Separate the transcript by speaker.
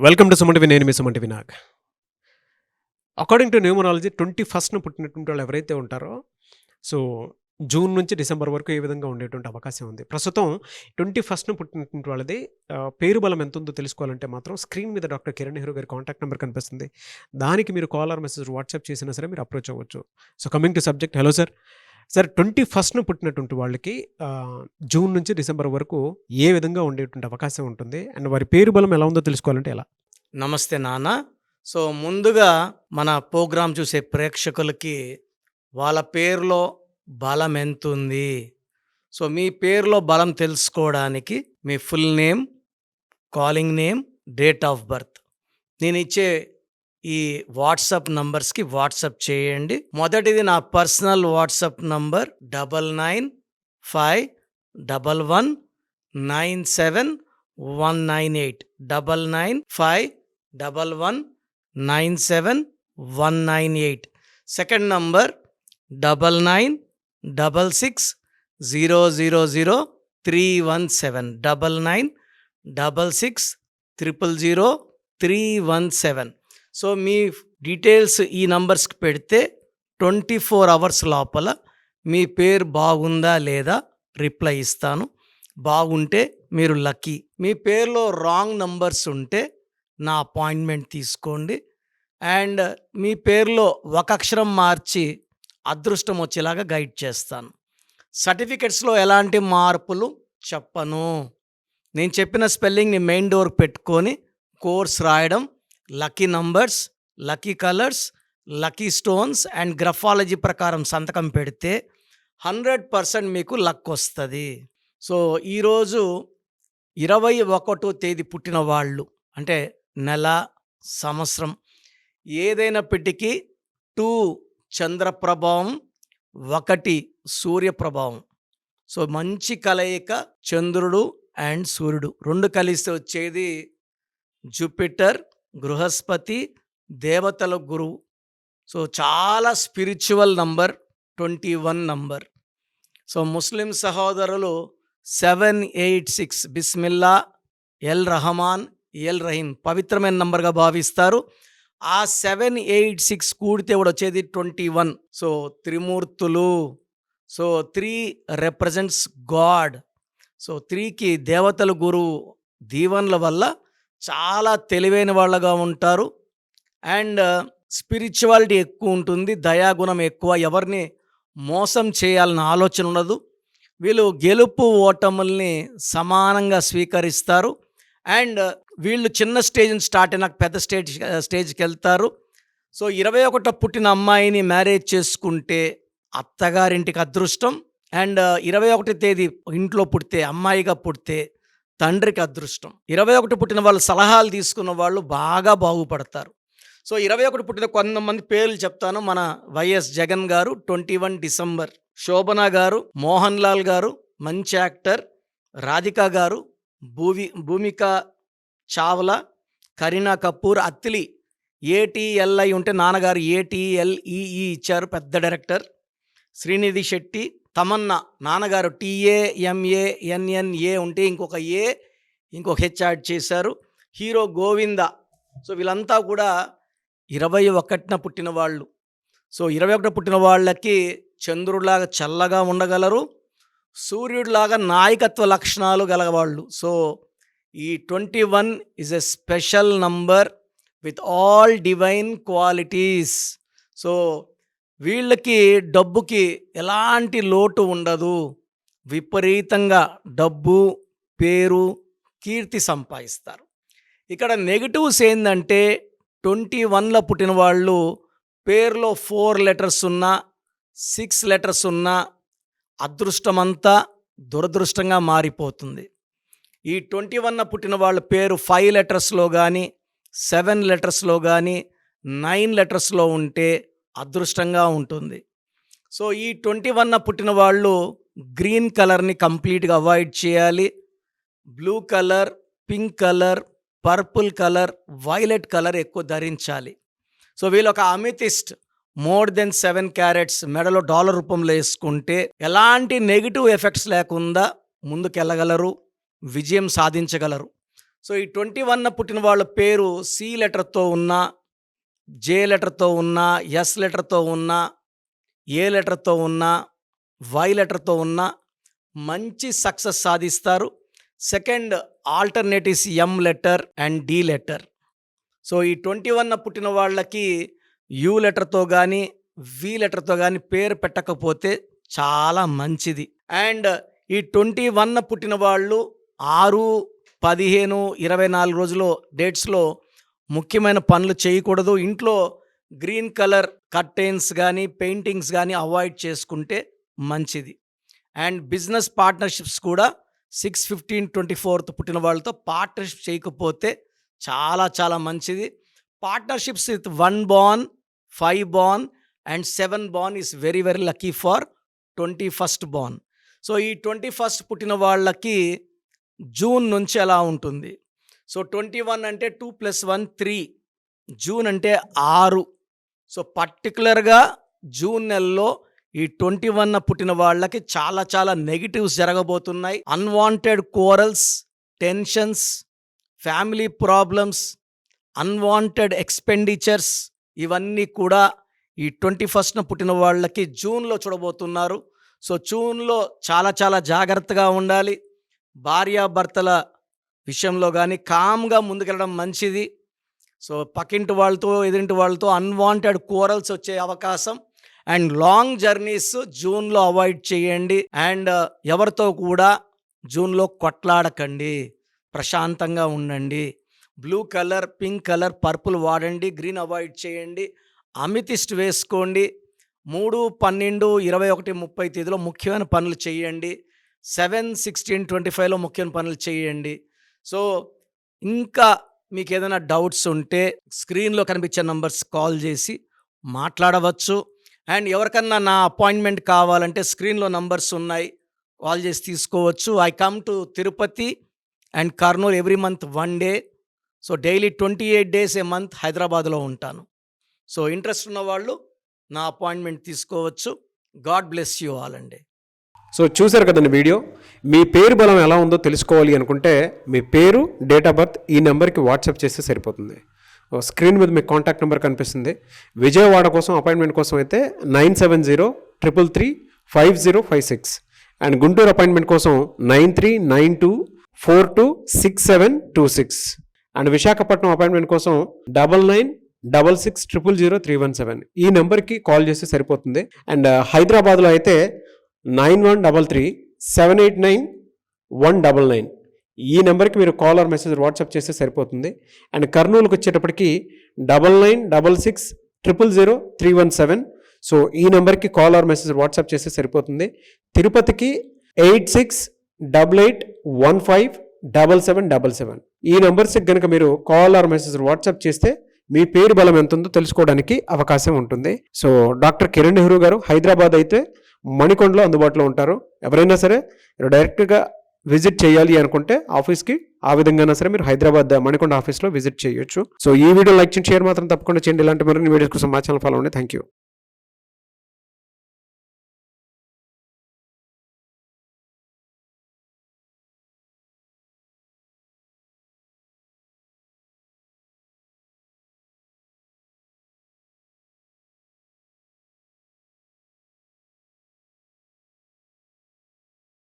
Speaker 1: Welcome to Suman TV. నేను మీ Suman TV Nag. According to numerology 21న పుట్టినటువంటి వాళ్ళు ఎవరైతే ఉంటారో, సో జూన్ నుంచి డిసెంబర్ వరకు ఏ విధంగా ఉండేటువంటి అవకాశం ఉంది. ప్రస్తుతం 21న పుట్టినటువంటి వాళ్ళది పేరు బలం ఎంత ఉందో తెలుసుకోవాలంటే మాత్రం స్క్రీన్ మీద డాక్టర్ కిరణ్ నెహ్రూ గారి కాంటాక్ట్ నెంబర్ కనిపిస్తుంది. దానికి మీరు కాల్ ఆర్ మెసేజ్ వాట్సాప్ చేసినా సరే మీరు అప్రోచ్ అవ్వచ్చు. So coming to subject. Hello sir. Sir 21న పుట్టినటువంటి వాళ్ళకి జూన్ నుంచి డిసెంబర్ వరకు ఏ విధంగా ఉండేటువంటి అవకాశం ఉంటుంది? అండ్ వారి పేరు బలం ఎలా ఉందో తెలుసుకోవాలంటే ఎలా?
Speaker 2: నమస్తే నాన్న. సో ముందుగా మన ప్రోగ్రాం చూసే ప్రేక్షకులకి వాళ్ళ పేరులో బలం ఎంతుంది, సో మీ పేరులో బలం తెలుసుకోవడానికి మీ full name, calling name, date of birth నేను ఇచ్చే ఈ వాట్సాప్ నంబర్స్కి వాట్సాప్ చేయండి. మొదటిది నా personal WhatsApp number 9951197198 9951197198. Second number 9966000317 9966000317. So మీ డీటెయిల్స్ ఈ నంబర్స్కి పెడితే 24 అవర్స్ లోపల మీ పేరు బాగుందా లేదా రిప్లై ఇస్తాను. బాగుంటే మీరు లక్కీ. మీ పేరులో రాంగ్ నంబర్స్ ఉంటే నా అపాయింట్మెంట్ తీసుకోండి. అండ్ మీ పేరులో ఒక అక్షరం మార్చి అదృష్టం వచ్చేలాగా గైడ్ చేస్తాను. సర్టిఫికెట్స్లో ఎలాంటి మార్పులు చెప్పను. నేను చెప్పిన స్పెల్లింగ్ని మెయిన్ డోర్ పెట్టుకొని కోర్స్ రాయడం, lucky numbers, lucky colours, lucky stones and graphology ప్రకారం సంతకం పెడితే 100% మీకు లక్ వస్తుంది. సో ఈరోజు 21వ తేదీ పుట్టిన వాళ్ళు, అంటే నెల, సంవత్సరం ఏదైనప్పటికీ 2 చంద్ర ప్రభావం, 1 సూర్య ప్రభావం. సో మంచి కలయిక చంద్రుడు అండ్ సూర్యుడు 2 కలిస్తే వచ్చేది జూపిటర్, బృహస్పతి, దేవతల గురువు. సో చాలా స్పిరిచువల్ నంబర్ 21 నంబర్. సో ముస్లిం సహోదరులు 786 బిస్మిల్లా ఎల్ రహమాన్ ఎల్ రహీం పవిత్రమైన నంబర్గా భావిస్తారు. ఆ 786 కూడితే కూడా వచ్చేది 21. సో త్రిమూర్తులు. So 3 represents God. సో 3కి దేవతల గురువు దీవెనల వల్ల చాలా తెలివైన వాళ్ళగా ఉంటారు. అండ్ స్పిరిచువాలిటీ ఎక్కువ ఉంటుంది, దయాగుణం ఎక్కువ, ఎవరిని మోసం చేయాలన్న ఆలోచన ఉండదు. వీళ్ళు గెలుపు ఓటముల్ని సమానంగా స్వీకరిస్తారు. అండ్ వీళ్ళు చిన్న స్టేజ్ నుంచి స్టార్ట్ అయినాక పెద్ద స్టేజ్కి వెళ్తారు. సో 21 పుట్టిన అమ్మాయిని మ్యారేజ్ చేసుకుంటే అత్తగారింటికి అదృష్టం. అండ్ 21 తేదీ ఇంట్లో పుడితే, అమ్మాయిగా పుడితే తండ్రికి అదృష్టం. 21 పుట్టిన వాళ్ళు సలహాలు తీసుకున్న వాళ్ళు బాగా బాగుపడతారు. సో 21 పుట్టిన కొంతమంది పేర్లు చెప్తాను. మన వైఎస్ జగన్ గారు 21 డిసెంబర్, శోభన గారు, మోహన్ లాల్ గారు మంచి యాక్టర్, రాధిక గారు, భూమిక చావ్లా, కరీనా కపూర్, అత్తిలి ఏటీఎల్ఐ ఉంటే నాన్నగారు ఏటీఎల్ఈఈ ఇచ్చారు, పెద్ద డైరెక్టర్. శ్రీనిధి శెట్టి, తమన్నా నాన్నగారు TAMANNA ఉంటే ఇంకొక హెచ్ యాడ్ చేశారు. హీరో గోవింద. సో వీళ్ళంతా కూడా 21న పుట్టిన వాళ్ళు. సో 21 పుట్టిన వాళ్ళకి చంద్రుడిలాగా చల్లగా ఉండగలరు, సూర్యుడిలాగా నాయకత్వ లక్షణాలు గలవాళ్ళు. సో ఈ 21 is a special number with all divine qualities. So వీళ్ళకి డబ్బుకి ఎలాంటి లోటు ఉండదు. విపరీతంగా డబ్బు, పేరు, కీర్తి సంపాదిస్తారు. ఇక్కడ నెగిటివ్స్ ఏంటంటే 21లో పుట్టిన వాళ్ళు పేరులో 4 లెటర్స్ ఉన్నా, 6 లెటర్స్ ఉన్నా అదృష్టమంతా దురదృష్టంగా మారిపోతుంది. ఈ 21న పుట్టిన వాళ్ళ పేరు 5 లెటర్స్లో కానీ, 7 లెటర్స్లో కానీ, 9 లెటర్స్లో ఉంటే అదృష్టంగా ఉంటుంది. సో ఈ 21న పుట్టిన వాళ్ళు గ్రీన్ కలర్ని కంప్లీట్గా అవాయిడ్ చేయాలి. Blue colour, pink colour, purple colour, violet colour ఎక్కువ ధరించాలి. సో వీళ్ళు ఒక అమితిస్ట్ మోర్ దెన్ 7 క్యారెట్స్ మెడలో డాలర్ రూపంలో వేసుకుంటే ఎలాంటి నెగిటివ్ ఎఫెక్ట్స్ లేకుండా ముందుకెళ్ళగలరు, విజయం సాధించగలరు. సో ఈ 21 పుట్టిన వాళ్ళ పేరు సి లెటర్తో ఉన్నా, జే లెటర్తో ఉన్నా, ఎస్ లెటర్తో ఉన్నా, ఏ లెటర్తో ఉన్నా, వై లెటర్తో ఉన్నా మంచి సక్సెస్ సాధిస్తారు. Second alternatives M letter and D letter. So ఈ 21 పుట్టిన వాళ్ళకి యు లెటర్తో కానీ వి లెటర్తో కానీ పేరు పెట్టకపోతే చాలా మంచిది. అండ్ ఈ 21 పుట్టిన వాళ్ళు 6, 15, 24 రోజులు డేట్స్లో ముఖ్యమైన పనులు చేయకూడదు. ఇంట్లో గ్రీన్ కలర్ కర్టెన్స్ కానీ పెయింటింగ్స్ కానీ అవాయిడ్ చేసుకుంటే మంచిది. అండ్ బిజినెస్ పార్ట్నర్షిప్స్ కూడా 6, 15, 24 పుట్టిన వాళ్ళతో పార్ట్నర్షిప్ చేయకపోతే చాలా చాలా మంచిది. Partnerships with 1 born, 5 born and 7 born is very very lucky for 21st born. So ఈ 21st పుట్టిన వాళ్ళకి జూన్ నుంచి ఎలా ఉంటుంది. సో 21 అంటే 2 + 1 3, జూన్ అంటే 6. సో పర్టికులర్గా జూన్ నెలలో ఈ 21 పుట్టిన వాళ్ళకి చాలా చాలా నెగిటివ్స్ జరగబోతున్నాయి. Unwanted corals, tensions, family problems, unwanted expenditures ఇవన్నీ కూడా ఈ 21st పుట్టిన వాళ్ళకి జూన్లో చూడబోతున్నారు. సో జూన్లో చాలా చాలా జాగ్రత్తగా ఉండాలి. భార్యాభర్తల విషయంలో కానీ కామ్గా ముందుకెళ్ళడం మంచిది. సో పక్కింటి వాళ్ళతో ఎదురింటి వాళ్ళతో అన్వాంటెడ్ కోరల్స్ వచ్చే అవకాశం. అండ్ లాంగ్ జర్నీస్ జూన్లో అవాయిడ్ చేయండి. అండ్ ఎవరితో కూడా జూన్లో కొట్లాడకండి, ప్రశాంతంగా ఉండండి. Blue colour, pink colour, purple వాడండి, గ్రీన్ అవాయిడ్ చేయండి. అమితిస్ట్ వేసుకోండి. 3, 12, 21, 30 తేదీలో ముఖ్యమైన పనులు చేయండి. 7, 16, 25లో ముఖ్యమైన పనులు చేయండి. సో ఇంకా మీకు ఏదైనా డౌట్స్ ఉంటే స్క్రీన్లో కనిపించే నంబర్స్ కాల్ చేసి మాట్లాడవచ్చు. అండ్ ఎవరికన్నా నా అపాయింట్మెంట్ కావాలంటే స్క్రీన్లో నంబర్స్ ఉన్నాయి, కాల్ చేసి తీసుకోవచ్చు. I come to Tirupati and Kurnool every month 1 day. So daily 28 days A month హైదరాబాద్లో ఉంటాను. సో ఇంట్రెస్ట్ ఉన్న వాళ్ళు నా అపాయింట్మెంట్ తీసుకోవచ్చు. గాడ్ బ్లెస్ యూ ఆల్ అండి.
Speaker 1: సో చూశారు కదండి వీడియో. మీ పేరు బలం ఎలా ఉందో తెలుసుకోవాలి అనుకుంటే మీ పేరు, డేట్ ఆఫ్ బర్త్ ఈ నెంబర్కి వాట్సాప్ చేస్తే సరిపోతుంది. స్క్రీన్ మీద మీకు కాంటాక్ట్ నెంబర్ కనిపిస్తుంది. విజయవాడ కోసం అపాయింట్మెంట్ కోసం అయితే 9703335056 అండ్ గుంటూరు అపాయింట్మెంట్ కోసం 9392426726 అండ్ విశాఖపట్నం అపాయింట్మెంట్ కోసం 9966600317 ఈ నెంబర్కి కాల్ చేస్తే సరిపోతుంది. అండ్ హైదరాబాద్లో అయితే 9133789199 ఈ నెంబర్కి మీరు కాల్ ఆర్ మెసేజ్ వాట్సాప్ చేస్తే సరిపోతుంది. అండ్ కర్నూలుకి వచ్చేటప్పటికి 9966000317 సో ఈ నెంబర్కి కాల్ ఆర్ మెసేజ్ వాట్సాప్ చేస్తే సరిపోతుంది. తిరుపతికి 8688157777 ఈ నెంబర్స్కి కనుక మీరు కాల్ ఆర్ మెసేజ్ వాట్సాప్ చేస్తే మీ పేరు బలం ఎంత ఉందో తెలుసుకోవడానికి అవకాశం ఉంటుంది. సో డాక్టర్ కిరణ్ నెహ్రూ గారు హైదరాబాద్ అయితే మణికొండలో అందుబాటులో ఉంటారు. ఎవరైనా సరే మీరు డైరెక్ట్గా విజిట్ చేయాలి అనుకుంటే ఆఫీస్కి ఆ విధంగా సరే మీరు హైదరాబాద్ మణికొండ ఆఫీస్లో విజిట్ చేయొచ్చు. సో ఈ వీడియో లైక్ చేయండి, షేర్ మాత్రం తప్పకుండా చేయండి. ఇలాంటి మరిన్ని వీడియోస్ కోసం మా ఛానల్ ఫాలో అవ్వండి. Thank you.